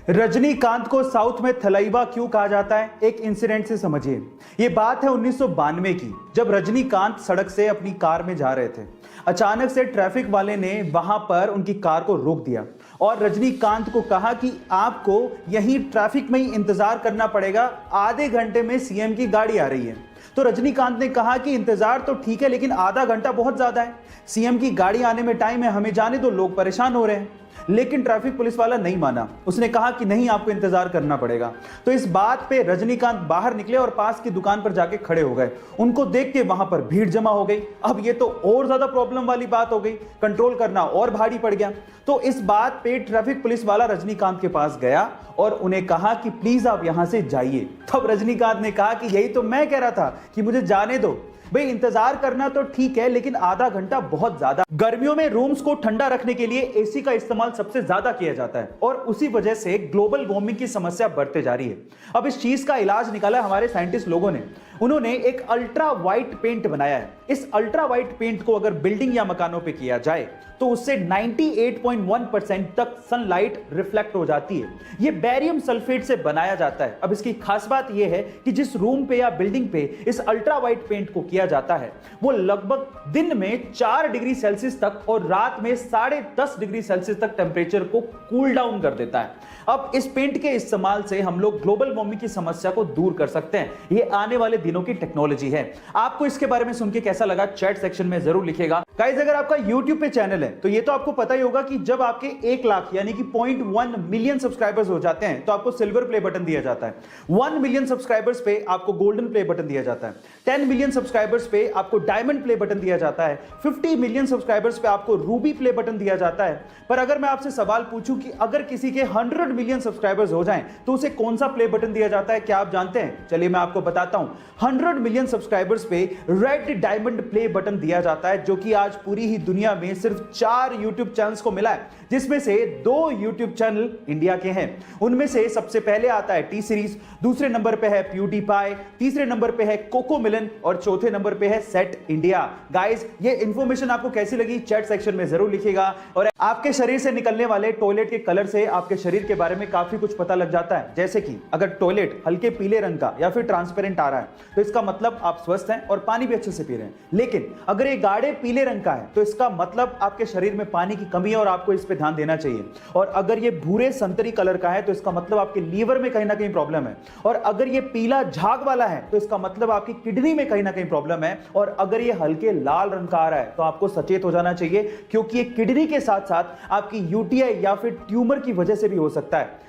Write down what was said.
रजनीकांत को साउथ में थलैवा क्यों कहा जाता है, एक इंसिडेंट से समझिए। ये बात है 1992 की, जब रजनीकांत सड़क से अपनी कार में जा रहे थे। अचानक से ट्रैफिक वाले ने वहां पर उनकी कार को रोक दिया और रजनीकांत को कहा कि आपको यहीं ट्रैफिक में ही इंतजार करना पड़ेगा, आधे घंटे में सीएम की गाड़ी आ रही है। तो रजनीकांत ने कहा कि इंतजार तो ठीक है, लेकिन आधा घंटा बहुत ज्यादा है, सीएम की गाड़ी आने में टाइम है, हमें जाने दो, लोग परेशान हो रहे हैं। लेकिन ट्रैफिक पुलिस वाला नहीं माना, उसने कहा कि नहीं, आपको इंतजार करना पड़ेगा। तो इस बात पे रजनीकांत बाहर निकले और पास की दुकान पर जाके खड़े हो गए। उनको देख के वहां पर भीड़ जमा हो गई। अब ये तो और ज्यादा प्रॉब्लम वाली बात हो गई, कंट्रोल करना और भारी पड़ गया। तो इस बात पे ट्रैफिक पुलिस वाला रजनीकांत के पास गया और उन्हें कहा कि प्लीज आप यहां से जाइए। तब रजनीकांत ने कहा कि यही तो मैं कह रहा था कि मुझे जाने दो भाई, इंतजार करना तो ठीक है, लेकिन आधा घंटा बहुत ज्यादा। गर्मियों में रूम्स को ठंडा रखने के लिए एसी का इस्तेमाल सबसे ज्यादा किया जाता है और उसी वजह से ग्लोबल वार्मिंग की समस्या बढ़ते जा रही है। अब इस चीज का इलाज निकाला हमारे साइंटिस्ट लोगों ने। उन्होंने एक अल्ट्रा वाइट पेंट बनाया है। इस अल्ट्रा वाइट पेंट को अगर बिल्डिंग या मकानों पे किया जाए तो उससे 98.1% तक सनलाइट रिफ्लेक्ट हो जाती है। यह बेरियम सल्फेट से बनाया जाता है। अब इसकी खास बात यह है कि जिस रूम पे या बिल्डिंग पे इस अल्ट्रा वाइट पेंट को किया जाता है वो लगभग दिन में 4 डिग्री सेल्सियस तक और रात में 10.5 डिग्री सेल्सियस तक टेम्परेचर को कूल डाउन कर देता है। अब इस पेंट के इस्तेमाल से हम लोग ग्लोबल वार्मिंग की समस्या को दूर कर सकते हैं। यह आने वाले दिनों की टेक्नोलॉजी है। आपको इसके बारे में सुन के कैसा लगा, चैट सेक्शन में जरूर लिखिएगा। गाइस, अगर आपका YouTube पे चैनल है तो ये तो आपको पता ही होगा कि जब आपके 1 लाख यानी कि 0.1 मिलियन सब्सक्राइबर्स हो जाते हैं तो आपको सिल्वर प्ले बटन दिया जाता है। 1 मिलियन सब्सक्राइबर्स पे आपको गोल्डन प्ले बटन दिया जाता है। 10 मिलियन सब्सक्राइबर्स पे आपको डायमंड प्ले बटन दिया जाता है। 50 मिलियन सब्सक्राइबर्स पे आपको रूबी प्ले बटन दिया जाता है। पर अगर मैं आपसे सवाल पूछूं कि अगर किसी के 100 मिलियन सब्सक्राइबर्स हो जाएं तो उसे कौन सा प्ले बटन दिया जाता है, क्या आप जानते हैं? चलिए मैं आपको बताता हूं। 100 मिलियन सब्सक्राइबर्स पे रेड डायमंड प्ले बटन दिया जाता है, जो कि आज पूरी ही दुनिया में सिर्फ 4 YouTube चैनल्स को मिला है, जिसमें से 2 YouTube चैनल इंडिया के हैं। उनमें से सबसे पहले आता है टी सीरीज, दूसरे नंबर पे है प्यूडीपाई, तीसरे नंबर पे है कोको मिलन और चौथे नंबर पे है सेट इंडिया। गाइस, ये इंफॉर्मेशन आपको कैसी लगी चैट सेक्शन में जरूर लिखिएगा। और आपके शरीर से निकलने वाले टॉयलेट के कलर से आपके शरीर के बारे में काफी कुछ पता लग जाता है। जैसे कि अगर टॉयलेट हल्के पीले रंग का या फिर ट्रांसपेरेंट आ रहा है तो इसका मतलब आप स्वस्थ हैं और पानी भी अच्छे से पी रहे हैं। लेकिन अगर ये गाढ़े पीले रंग का है तो इसका मतलब आपके शरीर में पानी की कमी है और आपको इस पे ध्यान देना चाहिए। और अगर ये भूरे संतरी कलर का है तो इसका मतलब आपके लीवर में कहीं ना कहीं प्रॉब्लम है। और अगर ये पीला झाग वाला है तो इसका मतलब आपकी किडनी में कहीं ना कहीं प्रॉब्लम है। और अगर ये हल्के लाल रंग का आ रहा है तो आपको सचेत हो जाना चाहिए, क्योंकि ये किडनी के साथ साथ आपकी यूटीआई या फिर ट्यूमर की वजह से भी हो सकता है।